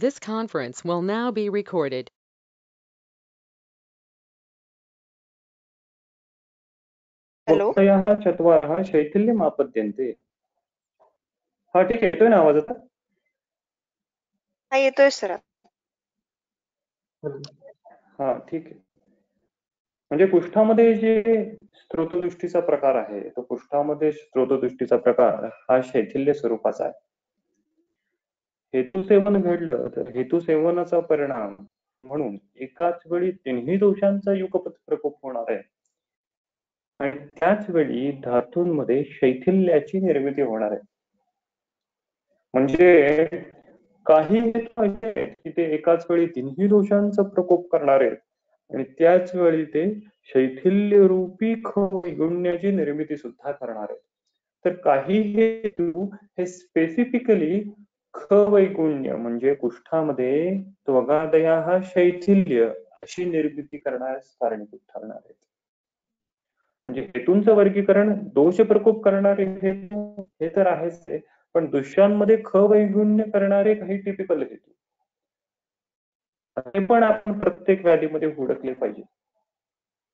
This conference will now be recorded. Hello चत्वारः शैथिल्यम् आपद्यन्ते. हा ठीक आहे, येतोय ना आवाज आता? हा येतोय सर. हा ठीक आहे. म्हणजे कुष्ठामध्ये जे स्त्रोतदृष्टीचा प्रकार आहे, तो कुष्ठामध्ये स्त्रोतदृष्टीचा प्रकार हा शैथिल्य स्वरूपाचा आहे. हेतुसेवन घडलं तर हेतुसेवनाचा परिणाम म्हणून एकाच वेळी तिन्ही दोषांचा युगपत प्रकोप होणार आहे आणि त्याच वेळी धातूंमध्ये शैथिल्याची निर्मिती होणार आहे. म्हणजे काही हेतू असे आहेत की ते एकाच वेळी तिन्ही दोषांचा प्रकोप करणार आहेत आणि त्याच वेळी ते शैथिल्य रूपी खगुण्याची निर्मिती सुद्धा करणार आहेत. तर काही हेतू हे स्पेसिफिकली खवैगुण्य म्हणजे कुष्ठामध्ये त्वगादया हा शैथिल्य अशी निर्मिती करण्यास कारणीभूत ठरणार आहेत. म्हणजे हेतूंचं वर्गीकरण दोष प्रकोप करणारे हेतू हे तर आहेच, पण दुष्यांमध्ये खवैगुण्य करणारे काही टिपिकल हेतू ते पण आपण प्रत्येक व्याधीमध्ये हुडकले पाहिजे.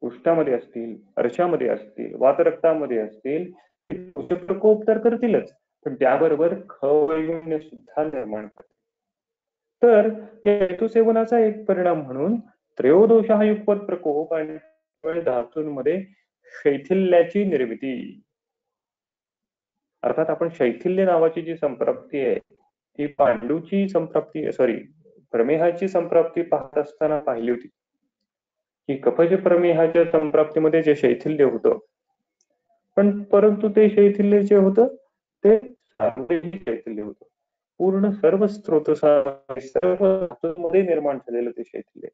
कुष्ठामध्ये असतील, अर्शामध्ये असतील, वातरक्तामध्ये असतील, दोष प्रकोप तर करतीलच, पण त्याबरोबर खवैगुण्य सुद्धा निर्माण करतील. तर हेतुसेवनाचा एक परिणाम म्हणून त्रयोदोष हा युगपत प्रकोप आणि धातूंमध्ये शैथिल्याची निर्मिती. अर्थात आपण शैथिल्य नावाची जी संप्राप्ती आहे ती पांडूची संप्राप्ती प्रमेहाची संप्राप्ती पाहत असताना पाहिली होती की कफज प्रमेहाच्या संप्राप्तीमध्ये जे शैथिल्य होतं, पण परंतु ते शैथिल्य जे होतं ते शैथिल्य होतं. पूर्ण सर्व स्त्रोत सर्व धातूंमध्ये निर्माण झालेलं ते शैथिल्य.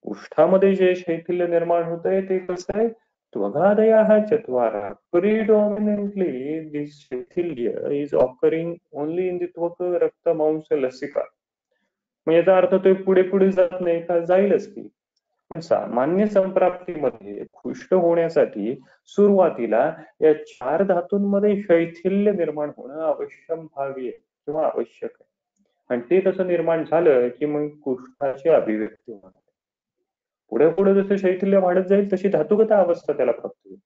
कुष्ठामध्ये जे शैथिल्य निर्माण होतंय ते कसं आहे, त्वगादया चत्वारः प्रिडॉमिनेंटली दिस शैथिल्य is occurring only in the त्वक रक्त मांस लसिका. म्हणजे याचा अर्थ तो पुढे पुढे जात नाही का, जाईलच की. पण सामान्य संप्राप्तीमध्ये खुष्ट होण्यासाठी सुरुवातीला या 4 धातूंमध्ये शैथिल्य निर्माण होणं अवश्यंभावी आहे किंवा आवश्यक आहे. आणि ते तसं निर्माण झालं की मग कुष्ठाची अभिव्यक्ती होणार. पुढे पुढे जसं शैथिल्य वाढत जाईल तशी धातुगत अवस्था त्याला प्राप्त होईल.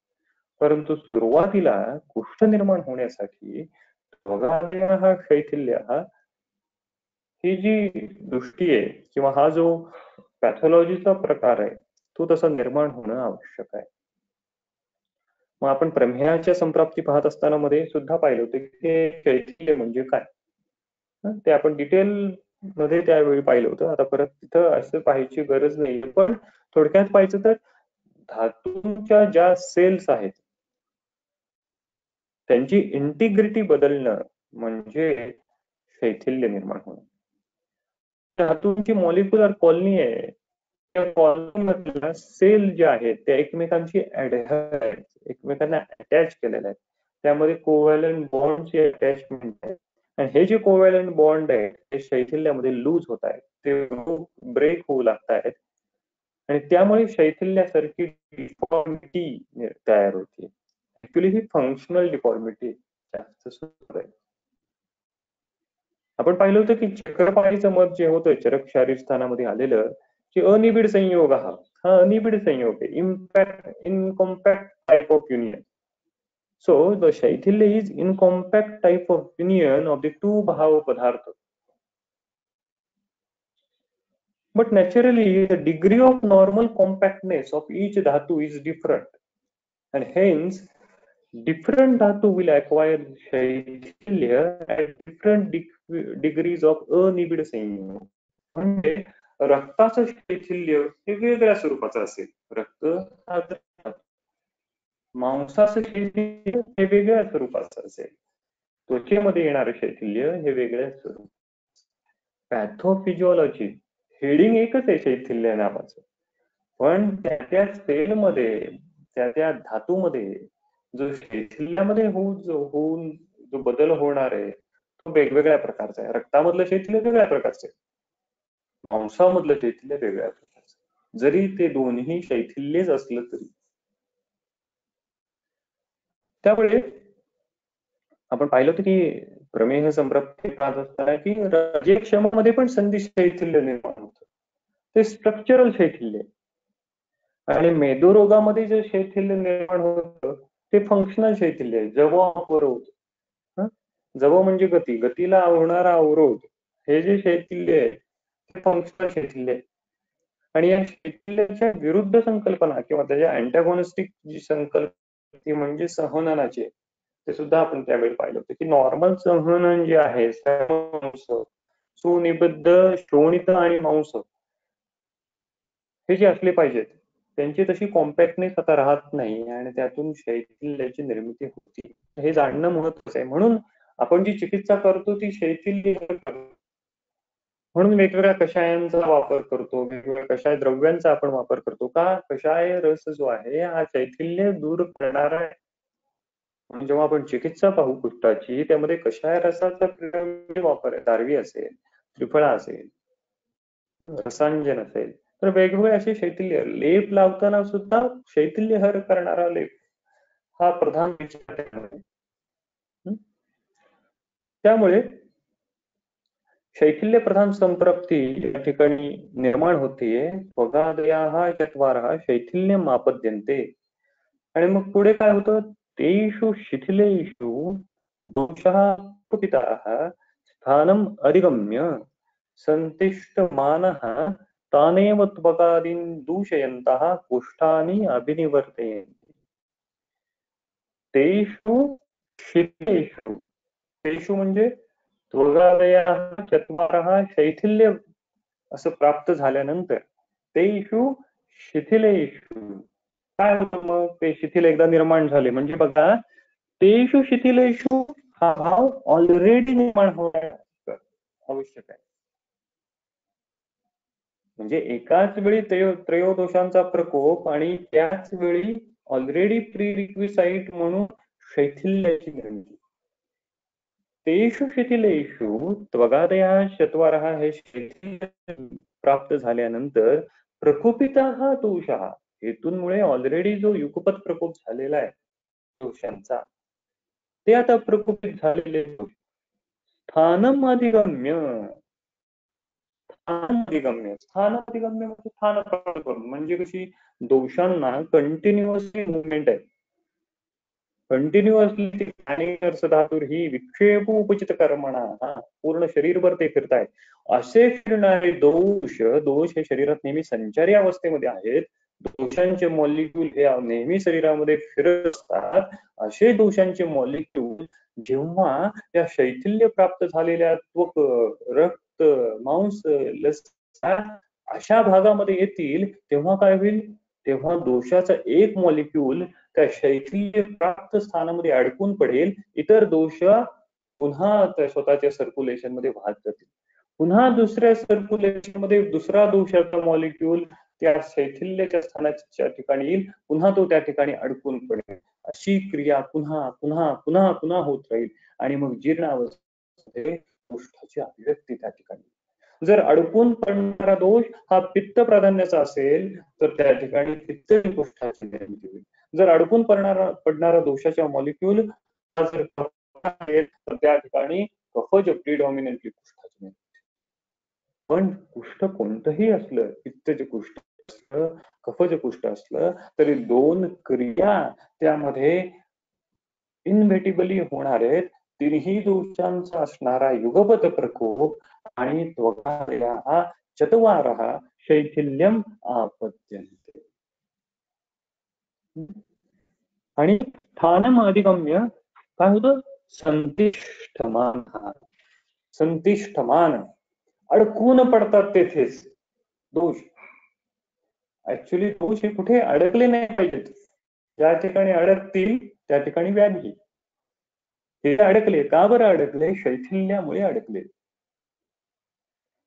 परंतु सुरुवातीला कुष्ठ निर्माण होण्यासाठी हा शैथिल्य ही जी दृष्टी आहे किंवा हा जो पॅथॉलॉजीचा प्रकार आहे तो तसा निर्माण होणं आवश्यक आहे. मग आपण प्रमेयाच्या संप्राप्ती पाहत असताना मध्ये सुद्धा पाहिलं होतं की शैथिल्य म्हणजे काय, ते आपण डिटेल मध्ये त्यावेळी पाहिलं होतं. आता परत तिथं असं पाहायची गरज नाही, पण थोडक्यात पाहायचं तर धातूंच्या ज्या सेल्स आहेत त्यांची इंटिग्रिटी बदलणं म्हणजे शैथिल्य निर्माण होणं. धातूंची मॉलिक्युलर कॉलनी आहे, त्या कॉलनी मधल्या सेल ज्या आहेत त्या एकमेकांशी ऍडहर आहेत, एकमेकांना अटॅच केलेल्या आहेत. त्यामध्ये कोव्हॅलंट बॉन्डची अटॅचमेंट आहे आणि हे जे कोव्हॅलंट बॉन्ड आहे ते शैथिल्यामध्ये लूज होत आहेत, ते ब्रेक होऊ लागत आहेत आणि त्यामुळे शैथिल्यासारखी डिफॉर्मिटी तयार होते. ऍक्च्युली ही फंक्शनल डिफॉर्मिटी जास्त सुरू आहे. आपण पाहिलं होतं की चक्रपाणीचं मत जे होतं चरक शारीर स्थानामध्ये आलेलं की अनिबिड संयोग हा अनिबिड संयोग आहे, impact incompact type of union. So the शैथिल्य is incompact type of union of the two bhav padartha. But naturally the degree of normal compactness of each dhatu is different and hence different dhatu will acquire शैथिल्य at different degrees of अनिबिड संयोग. म्हणजे रक्ताचं शैथिल्य हे वेगळ्या स्वरूपाचं असेल, रक्त मांसाचं शैथिल्य हे वेगळ्या स्वरूपाचं असेल, त्वचेमध्ये येणारं शैथिल्य हे वेगळ्या स्वरूप. पॅथोफिजिओलॉजी हेडिंग एकच आहे शैथिल्य नावाचं, पण त्या सेलमध्ये त्या धातूमध्ये जो शैथिल्यामध्ये होऊन जो बदल होणार आहे तो वेगवेगळ्या प्रकारचा आहे. रक्तामधलं शैथिल्य वेगळ्या प्रकारचं आहे, मांसामधलं शैथिल्य वेगळ्या प्रकारचं, जरी ते दोन्ही शैथिल्यच असलं तरी. त्यामुळे आपण पाहिलं होतं की प्रमेह संप्राप्ती पाहत असताना की रजक्षमध्ये पण संधी शैथिल्य निर्माण होतं. ते स्ट्रक्चरल शैथिल्य आहे. आणि मेदोरोगामध्ये जे शैथिल्य निर्माण होतं ते फंक्शनल शैथिल्य आहे. जव अवरोध. जव म्हणजे गती, गतीला होणारा अवरोध, हे जे शैथिल्य आहे ते फंक्शनल शैथिल्य आहे. आणि या शैथिल्याच्या विरुद्ध संकल्पना किंवा त्याच्या अँटॅगॉनिस्टिक जी संकल्पना ती म्हणजे संहननाची, ते सुद्धा आपण त्यावेळी पाहिलं होतं की नॉर्मल संहनन जे आहे, सुनिबद्ध शोणित आणि मांस हे जे असले पाहिजेत त्यांची तशी कॉम्पॅक्टनेस आता राहत नाही आणि त्यातून शैथिल्याची निर्मिती होती. हे जाणणं महत्वाचं आहे. म्हणून आपण जी चिकित्सा करतो ती शैथिल्य म्हणून वेगवेगळ्या कषायांचा वापर करतो, वेगवेगळ्या कषाय द्रव्यांचा आपण वापर करतो का? कषाय रस जो आहे हा शैथिल्य दूर करणारा आहे. म्हणून जेव्हा आपण चिकित्सा पाहू कुष्ठाची त्यामध्ये कषाय रसाचा वापर आहे. दारवी असेल, त्रिफळा असेल, रसांजन असेल, तर वेगवेगळे असे शैथिल्य लेप लावताना सुद्धा शैथिल्य हर करणारा लेप हा प्रधान विचार आहे. त्यामुळे शैथिल्य प्रधान संप्राप्ती या ठिकाणी निर्माण होते. त्वगादयाः चत्वारः शैथिल्य मापद्यन्ते. आणि मग पुढे काय होतं? तेषु शिथिलेषु दोषः कुपिताः स्थानम अधिगम्य संतिष्ठमानः तानेव त्वगादीन् दूषयन्तः कुष्ठानि अभिनिवर्तयन्ति. तेषु शिथिलेषु, तेषु म्हणजे त्वगादयाः चत्वारः शैथिल्य असं प्राप्त झाल्यानंतर तेषु शिथिलेषु काय होतं? मग ते शिथिल एकदा निर्माण झाले म्हणजे बघा, तेषु शिथिलेषु हा भाव ऑलरेडी निर्माण होणं आवश्यक आहे. म्हणजे एकाच वेळी त्रयोदोषांचा प्रकोप आणि त्याच वेळी ऑलरेडी प्रीरिक्विसाइट म्हणून शैथिल्याची निर्मिती. तेषु शिथिलेषु त्वगादयाः चत्वारः हे शैथिल्य प्राप्त झाल्यानंतर प्रकोपितः दोषः, हेतूंमुळे ऑलरेडी जो युगपत प्रकोप झालेला आहे दोषांचा, ते आता प्रकोपित झालेले स्थानम अधिगम्य. स्थान अधिगम्य म्हणजे स्थान प्राप्त करून, म्हणजे कशी दोषांना कंटिन्युअसली मुवमेंट आहे. कंटिन्युअसली धातुर ही विक्षेप उपचित कर्मणा, पूर्ण शरीरभर ते फिरतायत. असे फिरणारे दोष हे शरीरात नेहमी संचारी अवस्थेमध्ये आहेत. दोषांचे मॉलिक्यूल हे नेहमी शरीरामध्ये फिरत असतात. असे दोषांचे मॉलिक्यूल जेव्हा त्या शैथिल्य प्राप्त झालेल्या त्वक, रक्त, मांस, अशा भागामध्ये येतील तेव्हा काय होईल? तेव्हा दोषाचा एक मॉलिक्यूल त्या शैथिल्य प्राप्त स्थानामध्ये अडकून पडेल. इतर दोष पुन्हा स्वतःच्या सर्क्युलेशन मध्ये वाहत जातील. पुन्हा दुसऱ्या सर्क्युलेशन मध्ये दुसरा दोषाचा मॉलिक्यूल त्या शैथिल्याच्या स्थानाच्या ठिकाणी येईल. पुन्हा तो त्या ठिकाणी अडकून पडेल. अशी क्रिया पुन्हा पुन्हा पुन्हा पुन्हा होत राहील आणि मग जीर्णावस्थेत कुष्ठाची अभिव्यक्ती त्या ठिकाणी. जर अडकून पडणारा दोष हा पित्त प्राधान्याचा असेल तर त्या ठिकाणी पित्त कुष्ठाची निर्मिती होईल. जर अडकून पडणारा दोषाच्या मॉलिक्यूल जर तर त्या ठिकाणी कफज प्रिडॉमिनंटली कुष्ठाची निर्मिती. पण कुष्ठ कोणतंही असलं, पित्तज कुष्ठ असलं, कफज कुष्ठ असलं तरी दोन क्रिया त्यामध्ये इनव्हेटिबली होणार आहेत. तिन्ही दोषांचा असणारा युगपत प्रकोप आणि त्वगादयाः चत्वारः शैथिल्यम आपद्यन्ते. आणि स्थानम अधिगम्य काय होतं? संतिष्ठमान. संतिष्ठमान, अडकून पडतात तेथेच दोष. ऍक्च्युली दोष हे कुठे अडकले नाही पाहिजेत. ज्या ठिकाणी अडकतील त्या ठिकाणी व्याधी. ते अडकले का बरं अडकले? शैथिल्यामुळे अडकले.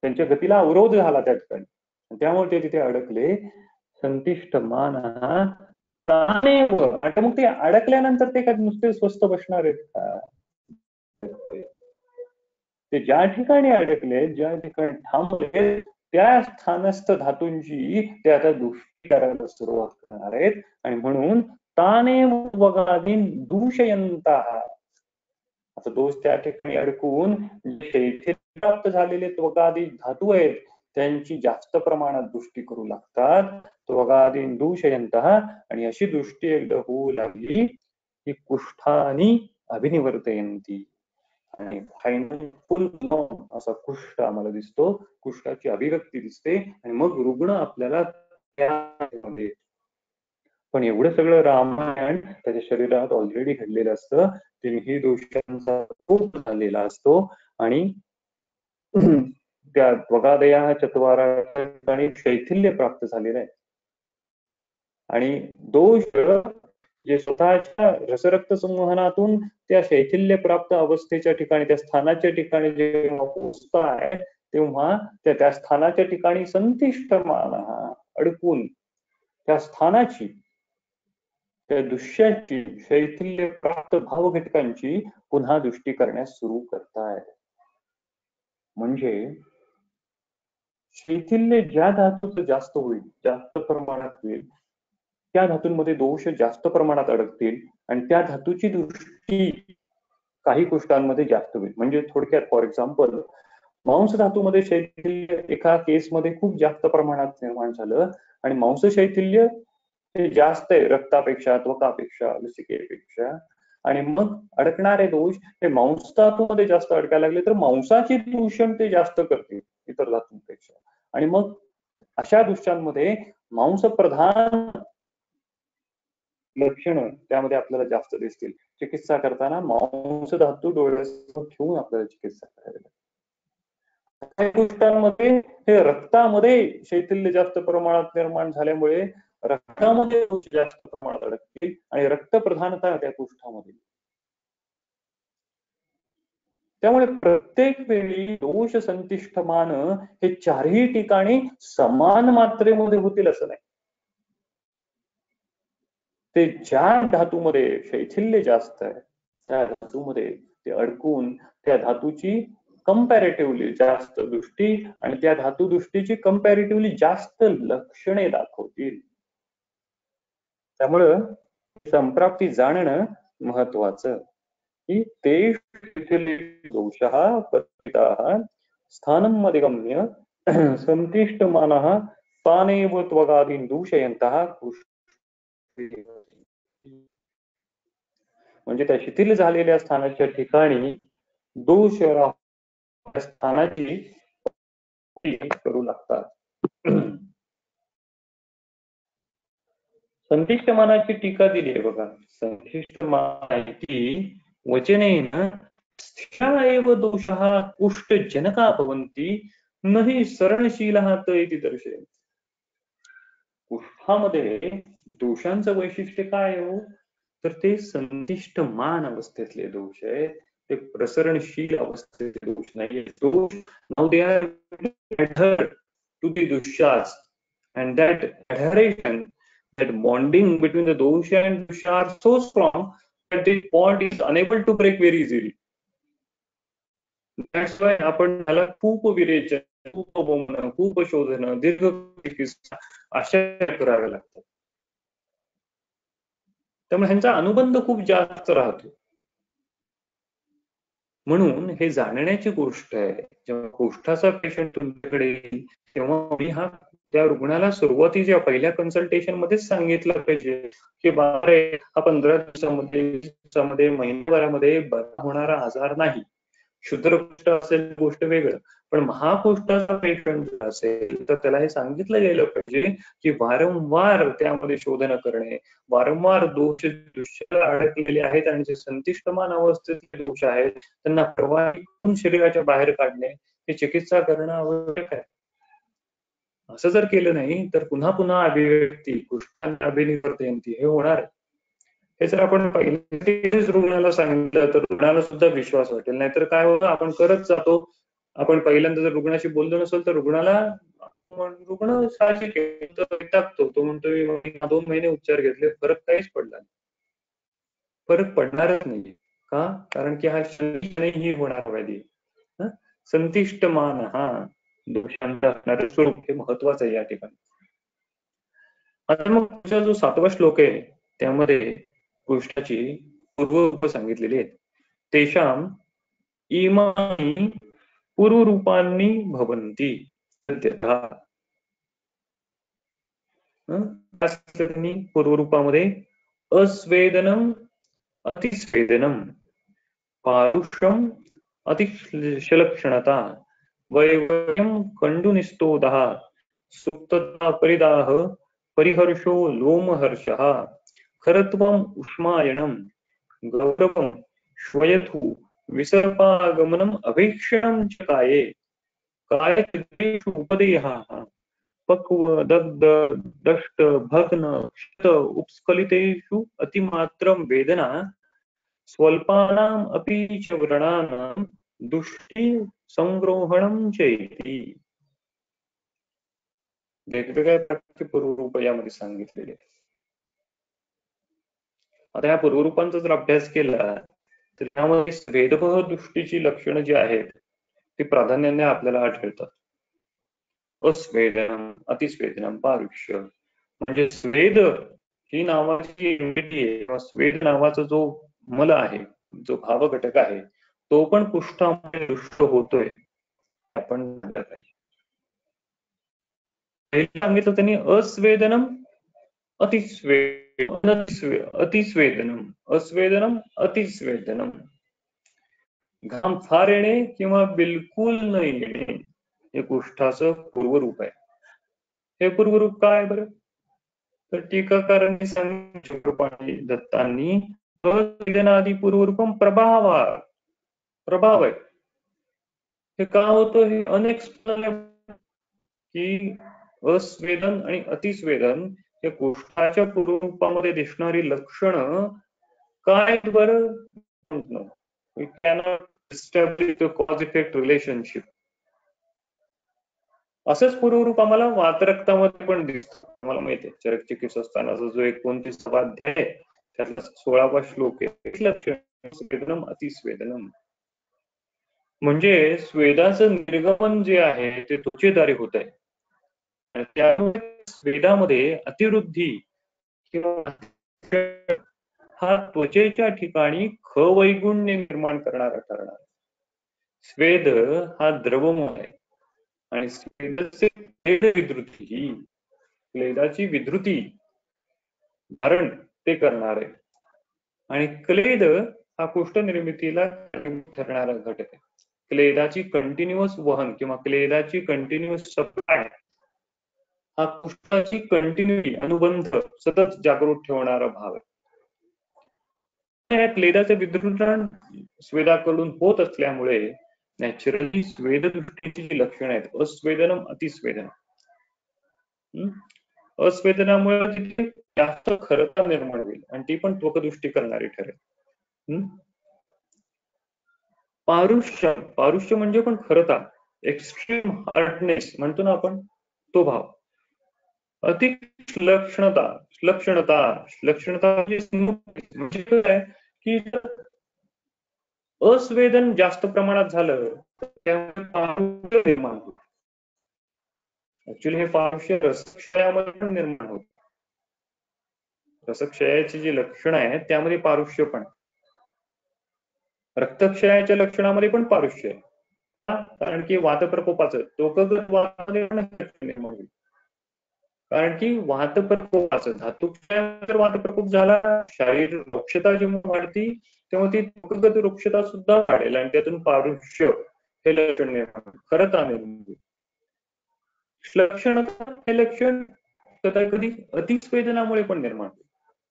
त्यांच्या गतीला अवरोध झाला त्या ठिकाणी, त्यामुळे ते तिथे अडकले. संतिष्ठमान. आता मग ते अडकल्यानंतर ते काय नुसते स्वस्त बसणार आहेत का? ते ज्या ठिकाणी अडकले, ज्या ठिकाणी थांबले, त्या स्थानस्थ धातूंची ते आता दुष्टी करायला सुरुवात करणार आहेत. आणि म्हणून ताने वगादीन दूषयंतः, आता दोष त्या ठिकाणी अडकून शैथिल्य प्राप्त झालेले त्वगादी धातू आहेत त्यांची जास्त प्रमाणात दृष्टी करू लागतात त्वगादी दूषयंत आणि अशी दृष्टी एकदा होऊ लागली की कुष्ठानी अभिनिवर्तयंती आणि फायनल फुल असा कुष्ठ आम्हाला दिसतो कुष्ठाची अभिव्यक्ती दिसते आणि मग रुग्ण आपल्याला त्यामध्ये पण एवढं सगळं रामायण त्याच्या शरीरात ऑलरेडी घडलेलं असतं तिन्ही दोषांचा खूप झालेला असतो आणि त्या त्वगादया चत्वारा ठिकाणी शैथिल्य प्राप्त झालेलं आहे आणि दोष जे स्वतःच्या रसरक्त संवहनातून त्या शैथिल्य प्राप्त अवस्थेच्या ठिकाणी त्या स्थानाच्या ठिकाणी जेव्हा पोहोचताय तेव्हा त्या स्थानाच्या ठिकाणी संतिष्ठ मान अडकून त्या स्थानाची त्या दृश्याची शैथिल्य प्राप्त भाव घटकांची पुन्हा दृष्टी करण्यास सुरू करताय म्हणजे शैथिल्य ज्या धातूचं जास्त होईल जास्त प्रमाणात होईल त्या धातूंमध्ये दोष जास्त प्रमाणात अडकतील आणि त्या धातूची दृष्टी काही गोष्टांमध्ये जास्त होईल म्हणजे थोडक्यात फॉर एक्झाम्पल मांस धातूमध्ये शैथिल्य एका केसमध्ये खूप जास्त प्रमाणात निर्माण झालं आणि मांस शैथिल्य हे जास्त आहे रक्तापेक्षा त्वकापेक्षा लसिकेपेक्षा आणि मग अडकणारे दोष हे मांस धातूमध्ये जास्त अडकायला लागले तर मांसाचे दूषण ते जास्त करतील इतर धातूंपेक्षा आणि मग अशा दृश्यांमध्ये मांसप्रधान लक्षणं त्यामध्ये आपल्याला जास्त दिसतील चिकित्सा करताना मांस धातू डोळ्यासमोर ठेवून आपल्याला चिकित्सा करावी लागते काही गोष्टांमध्ये हे रक्तामध्ये शैथिल्य जास्त प्रमाणात निर्माण झाल्यामुळे रक्तामध्ये दोष जास्त प्रमाणात अडकतील आणि रक्तप्रधानता त्या कुष्ठामध्ये त्यामुळे प्रत्येक वेळी दोष संतिष्ठमान हे चारही ठिकाणी समान मात्रेमध्ये होतील असं नाही ते ज्या धातूमध्ये शैथिल्य जास्त आहे त्या धातूमध्ये ते अडकून त्या धातूची कंपॅरेटिव्हली जास्त दृष्टी आणि त्या धातू दृष्टीची कंपॅरेटिव्हली जास्त लक्षणे दाखवतील त्यामुळं संप्राप्ती जाणणं महत्वाचं की ते दोषः पतिताः स्थानम् अधिगम्य संतिष्ठमानः तानेव त्वगादीन् दूषयन्तः म्हणजे त्या शिथिल झालेल्या स्थानाच्या ठिकाणी दोष स्थानाची करू लागतात संतिष्ठमानाची टीका दिली आहे बघा संतिष्ठमानाची वचनेन स्थिरा एव दोषः कुष्ठजनका भवन्ति न हि सरणशीलः त इति दर्शयति कुष्ठामध्ये दोषांचं वैशिष्ट्य काय हो तर ते संतिष्ठमान अवस्थेतले दोष आहे ते प्रसरणशील अवस्थेतले दोष नाही दोष now they are adhered to the dushas and that adheration that bonding between the dosha and dusha are so strong that the bond is unable to break very easily that's why आपण त्याला खूप विरेचन खूप बोमणं खूप शोधणं दीर्घ चिकित्सा अशा कराव्या लागतात त्यामुळे ह्यांचा अनुबंध खूप जास्त राहतो म्हणून हे जाणण्याची गोष्ट आहे जेव्हा कुष्ठाचा पेशंट तुमच्याकडे येईल तेव्हा मी हा त्या रुग्णाला सुरुवातीच्या पहिल्या कन्सल्टेशन मध्येच सांगितलं पाहिजे की बारे हा 15 दिवसामध्ये महिन्याभरामध्ये बरा होणारा आजार नाही क्षुद्र कुष्ठ असेल गोष्ट वेगळं पण महाकुष्ठाचा पेशंट असेल तर त्याला हे सांगितलं गेलं पाहिजे की वारंवार त्यामध्ये शोधन करणे वारंवार दोष दृश्याला अडकलेले आहेत आणि जे संतिष्ठमान अवस्थेतले दोष आहेत त्यांना प्रवाही शरीराच्या बाहेर काढणे हे चिकित्सा करणं आवश्यक आहे असं जर केलं नाही तर पुन्हा पुन्हा अभिव्यक्ती कुष्ठांना अभिनिवर्तयंती हे होणार आहे हे जर आपण पहिल्यांदाच रुग्णाला सांगितलं तर रुग्णाला सुद्धा विश्वास वाटेल नाहीतर काय होतं आपण करत जातो आपण पहिल्यांदा जर रुग्णाशी बोललो नसेल तर रुग्ण साहजिक टाकतो तो म्हणतो 2 महिने उपचार घेतले फरक काहीच पडला नाही फरक पडणारच नाही का कारण की हा नाही होणार व्याधी संतिष्ठमान हा दोषांचा असणारे स्वरूप हे महत्वाचं आहे या ठिकाणी आता मग तुमचा जो 7वा श्लोक आहे त्यामध्ये कुष्ठाची पूर्वरूप सांगितलेली आहेत तेषाम् इमानि पूर्वरूपाणि भवन्ति सत्यतः. पूर्वरूपामध्ये अस्वेदनम अतिस्वेदनम, पारुष्यम अतिशलक्षणता, वैवर्यम कंडुनिस्तोदः, सुप्तता परिदाह परिहर्षो लोमहर्षः, खरत्वम उष्मायणम, गौरवम श्वयथु, विसर्पागमनम अभीक्षणम च काये, कायचित्रेषु उपदेहाः, पक्व दग्ध दष्ट भग्न क्षत उपस्खलितेषु अतिमात्रं वेदना, स्वल्पानाम् अपि च व्रणानां दुष्टि संग्रहणं चेति. वेगवेगळ्या प्रकारचे पूर्वरूप यामध्ये सांगितलेले आहेत. आता या पूर्वरूपांचा जर अभ्यास केला तर यामध्ये स्वेदभव दृष्टीची लक्षणं जी आहेत ती प्राधान्याने आपल्याला आढळतात. अस्वेदनम, अतिस्वेदनम, पारुष्य, म्हणजे स्वेद ही नावाची एंटिटी आहे किंवा स्वेद नावाचा जो मल आहे, जो भाव घटक आहे, तो पण पुष्ठामध्ये दृष्ट होतोय. आपण सांगितलं त्यांनी अस्वेदनम अतिस्वेदनम, अस्वेदनम अतिस्वेदनम, घाम फार येणे किंवा बिलकुल न येणे हे कुष्ठाचं पूर्वरूप आहे. हे पूर्वरूप काय बरं? तर टीकाकारांनी सांगितलं चक्रपाणी दत्तांनी अस्वेदनादि पूर्वरूपम प्रभाव आहे. हे का होतं? हे अनेक की अस्वेदन आणि अतिस्वेदन हे कुष्ठाच्या पूर्वरूपामध्ये दिसणारी लक्षणं काय बरं? We cannot establish the cause effect relationship. असंच पूर्वरूप आम्हाला वातरक्तामध्ये पण दिसतं. मला माहिती आहे चरक चिकित्सास्थानाचा जो 29वा अध्याय आहे त्यातला 16वा श्लोक आहे, स्वेदनम अतिस्वेदनम, म्हणजे स्वेदाचं निर्गमन जे आहे ते त्वचेद्वारे होत आहे आणि त्यामुळे स्वेदामध्ये अतिवृद्धी किंवा हा त्वचेच्या ठिकाणी खवैगुण्य निर्माण करणारा ठरणार. स्वेद हा द्रवमय आहे आणि क्लेदाची विधृती धारण ते करणार आहे आणि क्लेद हा कुष्ठ निर्मितीला ठरणारा घटक आहे. क्लेदाची कंटिन्युअस वहन किंवा क्लेदाची कंटिन्युअस सप्लाय हा कुष्ठाची कंटिन्युटी अनुबंध सतत जागृत ठेवणारा भाव आहे. या क्लेदाचे विधृतण स्वेदाकडून होत असल्यामुळे नॅचरली स्वेद दृष्टीची जी लक्षणं आहेत अस्वेदनम अतिस्वेदनम, अस्वेदनामुळे तिथे जास्त खरता निर्माण होईल आणि ती पण त्वकदृष्टी करणारी ठरेल. पारुष्य म्हणजे पण खरता, एक्स्ट्रीम हार्डनेस म्हणतो ना आपण, तो भाव. लक्षणता म्हणजे काय की अस्वेदन जास्त प्रमाणात झालं तर त्यामुळे पारुष्य निर्माण होतं. ऍक्च्युली हे पारुष्य रसक्षयामध्ये पण निर्माण होत. रसक्षयाची जी लक्षणं आहेत त्यामध्ये पारुष्य पण, रक्तक्षयाच्या लक्षणामध्ये पण पारुष्य आहे. कारण की वातप्रकोपाचं टोकगत वातामध्ये पण निर्माण होईल. कारण की वातप्रकोपाचं धातुक्षयानंतर वातप्रकोप झाला, शारीरिक रुक्षता जेव्हा वाढती तेव्हा ती टोकगत रुक्षता सुद्धा वाढेल आणि त्यातून पारुष्य हे लक्षण निर्माण होईल, खरता निर्माण होईल. लक्षणता हे लक्षण कधी अतिस्वेदनामुळे पण निर्माण होईल,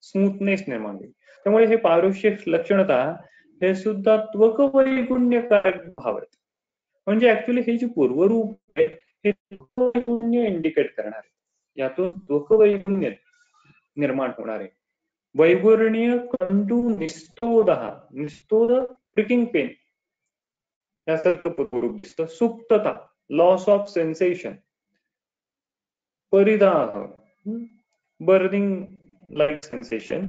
स्मूथनेस निर्माण होईल. त्यामुळे हे पारुष्य लक्षणता हे सुद्धा त्वकवैगुण्यकारक भाव आहेत. म्हणजे ऍक्च्युली हे जे पूर्वरूप आहे हे त्वकवैगुण्य इंडिकेट करणार आहे. यातून त्वकवैगुण्य निर्माण होणार आहे. वैगुर्ण्य कंडू निस्तोद प्रिकिंग पेन यासारखं पूर्वरूप दिसतं. सुप्तता, लॉस ऑफ सेन्सेशन, परिदाह, बर्निंग लाईक सेन्सेशन,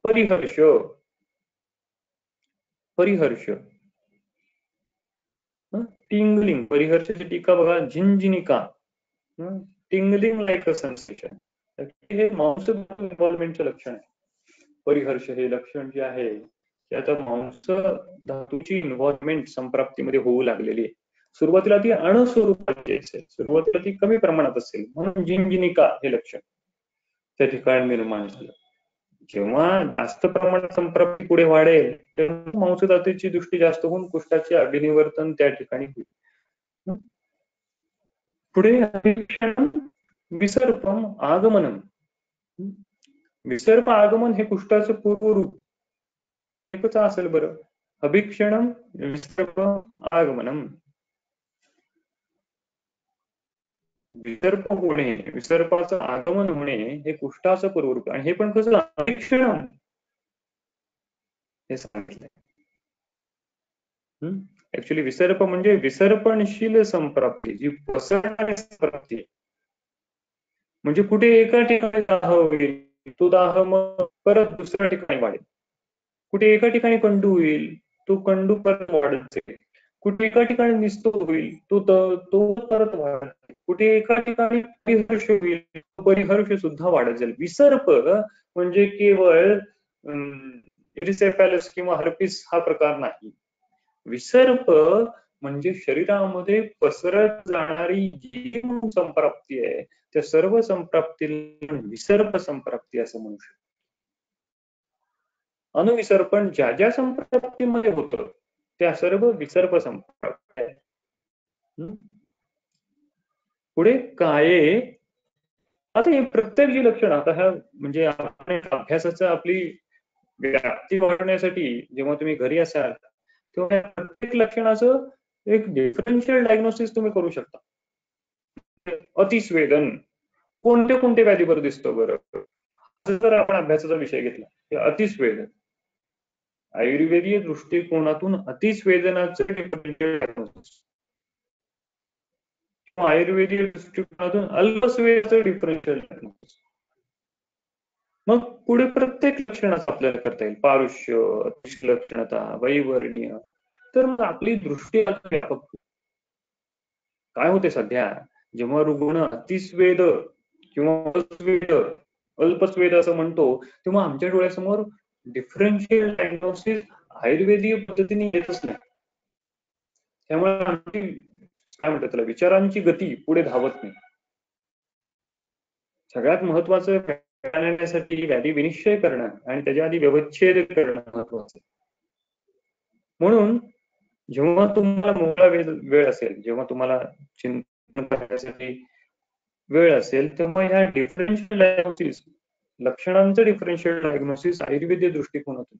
परिहर्ष, टिंगलिंग, परिहर्षाची टीका बघा, झिंझिनिका, टिंगलिंग लाईक अ सेन्सेशन, हे माउस इन्व्हॉल्वमेंटचं लक्षण आहे. परिहर्ष हे लक्षण जे आहे की आता मांस धातूची इन्व्हॉल्वमेंट संप्राप्तीमध्ये होऊ लागलेली आहे. सुरुवातीला ती अणुस्वरूपाची असेल, सुरुवातीला ती कमी प्रमाणात असेल, म्हणून जिंजिनिका हे लक्षण त्या ठिकाणी निर्माण झालं. जेव्हा जास्त प्रमाणात संप्राप्ती पुढे वाढेल तेव्हा मांसधातूची दृष्टी जास्त होऊन कुष्ठाचे अभिनिवर्तन त्या ठिकाणी होईल. पुढे विसर्पम आगमनम. विसर्प आगमन हे कुष्ठाचं पूर्वरूप एकच असेल बरं. अभिक्षणम विसर्प आगमनम. विसर्प होणे, विसर्पाचं आगमन होणे हे कुष्ठाचं पूर्वरूप, आणि हे पण कसं अभिक्षणम हे सांगितलंय. ऍक्च्युली विसर्प म्हणजे विसर्पणशील संप्राप्ती, जी पसरणारी संप्राप्ती. म्हणजे कुठे एका ठिकाणी दाह होईल, तो दाह मग परत दुसऱ्या ठिकाणी वाढेल. कुठे एका ठिकाणी कंडू होईल, तो कंडू परत वाढत जाईल. कुठे एका ठिकाणी निस्तोध होईल, तो परत वाढत जाईल. कुठे एका ठिकाणी परिहर्ष होईल, परिहर्ष सुद्धा वाढत जाईल. विसर्प म्हणजे केवळ इरिसेफॅलस किंवा हर्पिस हा प्रकार नाही. विसर्प म्हणजे शरीरामध्ये पसरत जाणारी जी संप्राप्ती आहे त्या सर्व संप्राप्तीला विसर्प संप्राप्ती असं म्हणू शकतो. अनुविसर्पण ज्या ज्या संप्राप्तीमध्ये होतं त्या सर्व विसर्प संप्राप्ती आहे. पुढे काये, आता हे प्रत्येक जी लक्षण, आता ह्या म्हणजे अभ्यासाचं आपली व्याप्ती वाढवण्यासाठी जेव्हा तुम्ही घरी असाल तेव्हा प्रत्येक लक्षणाचं एक डिफरन्शियल डायग्नोसिस तुम्ही करू शकता. अतिस्वेदन कोणते कोणते व्याधीवर दिसतो बरं, जर आपण अभ्यासाचा विषय घेतला, अतिस्वेदन आयुर्वेदीय दृष्टिकोनातून अतिस्वेदनाचं डिफरन्शियल डायग्नोसिस, आयुर्वेदीय दृष्टिकोनातून अल्पस्वेदाचं डिफरन्शियल डायग्नोसिस. मग पुढे प्रत्येक लक्षणाचं आपल्याला करता येईल. पारुष्य, लक्षणता, वैवर्ण्य. तर मग आपली दृष्टी व्यापक. काय होते सध्या, जेव्हा रुग्ण अतिस्वेद किंवा अल्पस्वेद असं म्हणतो तेव्हा आमच्या डोळ्यासमोर डिफरन्शियल डायग्नोसिस आयुर्वेदीय पद्धतीने येतच नाही. त्यामुळे आमची काय म्हणतात त्याला, विचारांची गती पुढे धावत नाही. सगळ्यात महत्वाचं करण्यासाठी व्याधी विनिश्चय करणं आणि त्याच्या आधी व्यवच्छेद करणं महत्वाचं. म्हणून जेव्हा तुम्हाला मोकळा वेळ असेल, जेव्हा तुम्हाला चिंतन करण्यासाठी वेळ असेल, तेव्हा ह्या डिफरन्शियल डायग्नोसिस, लक्षणांचं डिफरन्शियल डायग्नोसिस आयुर्वेदीय दृष्टिकोनातून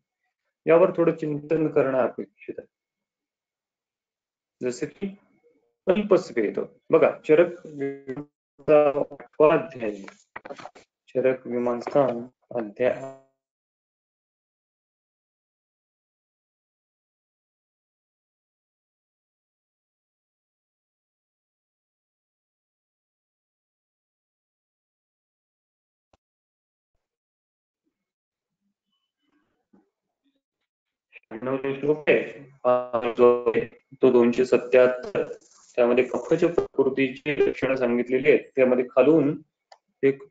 यावर थोडं चिंतन करणं अपेक्षित आहे. जसं की अल्पस्वेद बघा, चरक अध्याय, चरक मीमांसा अध्याय श्लोक आहे तो 277. त्यामध्ये कफाच्या प्रकृतीची लक्षणं सांगितलेली आहेत. त्यामध्ये खालून एक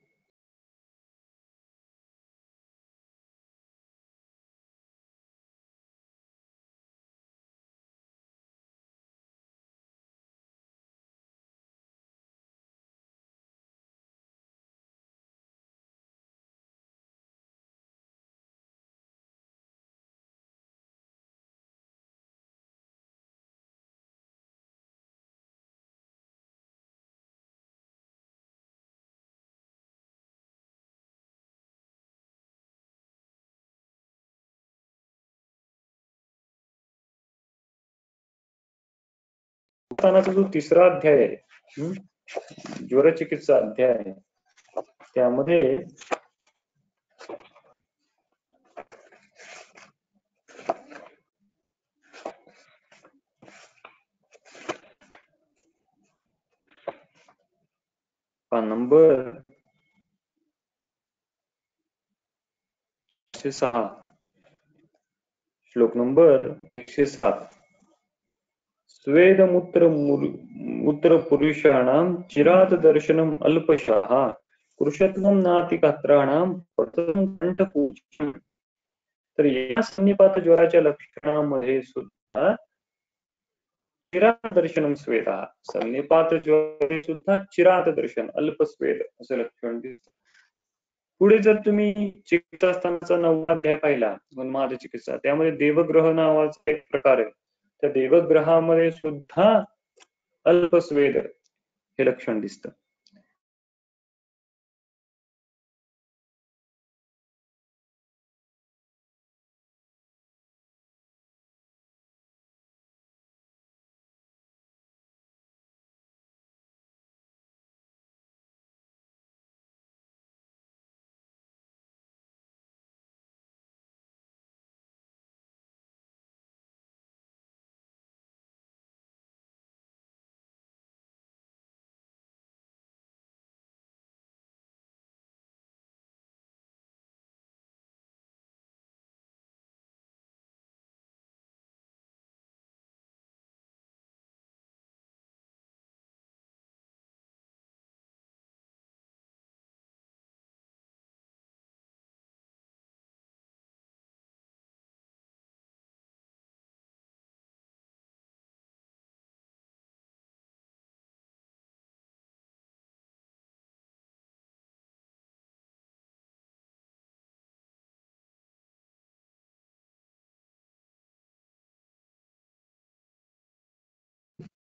जो तिसरा अध्याय आहे, ज्वरचिकित्सा अध्याय आहे, त्यामध्ये नंबर 106, श्लोक नंबर 107. स्वेद मूत्र पुरुषाणां चिरात दर्शनम अल्पशः कृशत्वं नाति गात्राणां पतनं कंठपूज्यम्. तर या सन्निपात ज्वराच्या लक्षणामध्ये सुद्धा चिरात दर्शनम स्वेदा, सन्निपात ज्वरे सुद्धा चिरात दर्शन, अल्पस्वेद असं लक्षण दिसतं. पुढे जर तुम्ही चिकित्सास्थानाचा 9वा अध्याय पाहिला, उन्माद चिकित्सा, त्यामध्ये देवग्रह नावाचा एक प्रकार आहे. त्या देवग्रहामध्ये सुद्धा अल्पस्वेद हे लक्षण दिसतं.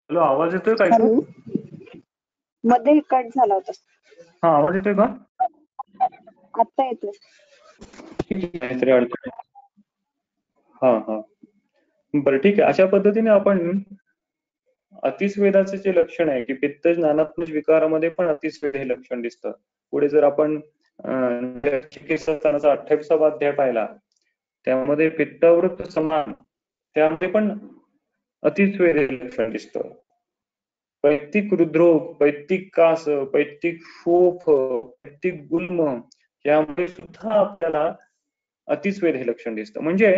हॅलो, आवाज येतोय का? हॅलो, मध्ये कट झाला होता. हा, आवाज येतोय का? आता येतोय. काहीतरी अडचण आहे. हा, बरं, ठीक आहे. अशा पद्धतीने आपण अतिस्वेदाचे जे लक्षण आहे की पित्त ज्ञानात्मक विकारामध्ये पण अतिस्वेद हे लक्षण दिसतं. पुढे जर आपण चिकित्सास्थानाचा 28वा अध्याय पाहिला, त्यामध्ये पित्तावृत्त समान, त्यामध्ये पण अतिस्वेद हे लक्षण दिसतं. पैत्तिक हृदरोग, पैत्तिक कास, पैत्तिक शोफ, पैत्तिक गुल्म यामध्ये सुद्धा आपल्याला अतिस्वेद हे लक्षण दिसतं. म्हणजे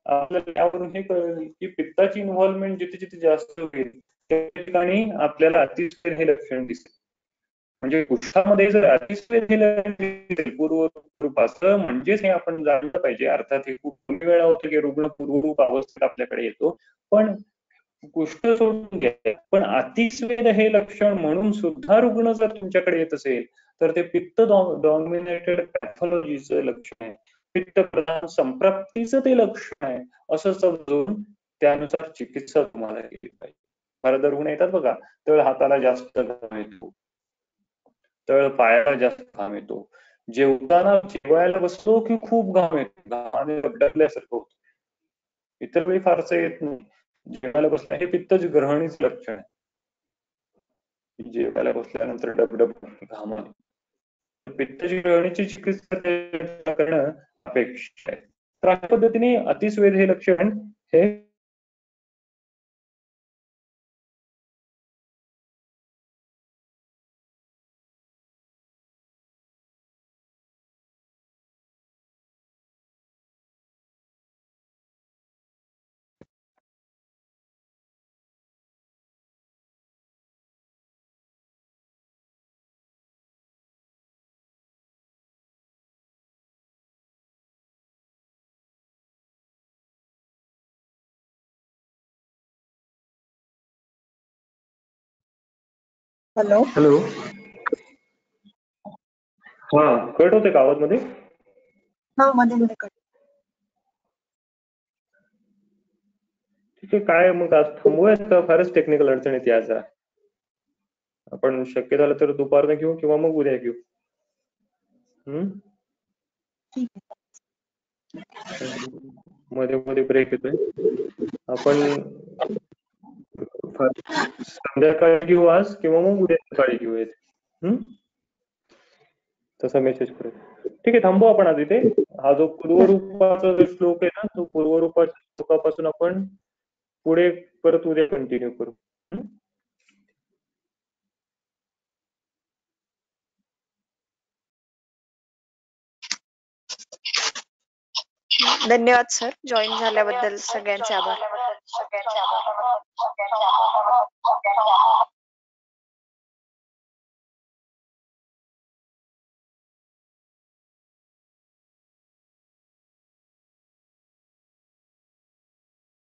आपल्याला यावरून हे कळेल की पित्ताची इन्व्हॉल्वमेंट जिथे जिथे जास्त होईल त्या ठिकाणी आपल्याला अतिस्वेद हे लक्षण दिसते. म्हणजे कुष्ठामध्ये जर अतिस्वेद हे लक्षण दिसेल पूर्वरूप, असं म्हणजेच हे आपण जाणलं पाहिजे. अर्थात हे खूप कमी वेळा होतं की रुग्ण पूर्वरूप अवस्थेत आपल्याकडे येतो, पण कुष्ठ सोडून घ्या, पण अतिस्वेद हे लक्षण म्हणून सुद्धा रुग्ण जर तुमच्याकडे येत असेल तर ते पित्त डॉमिनेटेड पॅथॉलॉजीचं लक्षण आहे, पित्त प्रधान संप्राप्तीचं ते लक्षण आहे, असं समजून त्यानुसार चिकित्सा तुम्हाला केली पाहिजे. फार रुग्ण येतात बघा, तळ हाताला जास्त घाम येतो, तळ पायाला जास्त घाम येतो, जेवताना जेवायला बसलो की खूप घाम येतो, घामाने डबडबल्यासारखं होतं. इतर वेळी फारसं येत नाही. जेवायला बसलं हे पित्तच ग्रहणीच लक्षण आहे. जेवायला बसल्यानंतर डबडब घामाने, पित्ताची ग्रहणीची चिकित्सा करणं अपेक्षित आहे. तर अशा पद्धतीने अतिस्वेद हे लक्षण हे हॅलो, हॅलो, हा, कट होते का आवाज मध्ये? हा, मध्ये कट. ठीक आहे, काय मग आज थांबूयात का? फारच टेक्निकल अडचण येते आज. आपण शक्य झालं तर दुपारनं घेऊ किंवा मग उद्या घेऊ. मध्ये मध्ये ब्रेक येतोय. आपण संध्याकाळी घेऊ आज किंवा मग उद्या सकाळी घेऊयात. तसा मेसेज करेल. ठीक आहे, थांबू आपण आज इथे. हा जो पूर्वरूपाचा जो श्लोक आहे ना, तो पूर्वरूपाच्या श्लोकापासून आपण पुढे परत उद्या कंटिन्यू करू. धन्यवाद सर, जॉईन झाल्याबद्दल सगळ्यांचे आभार.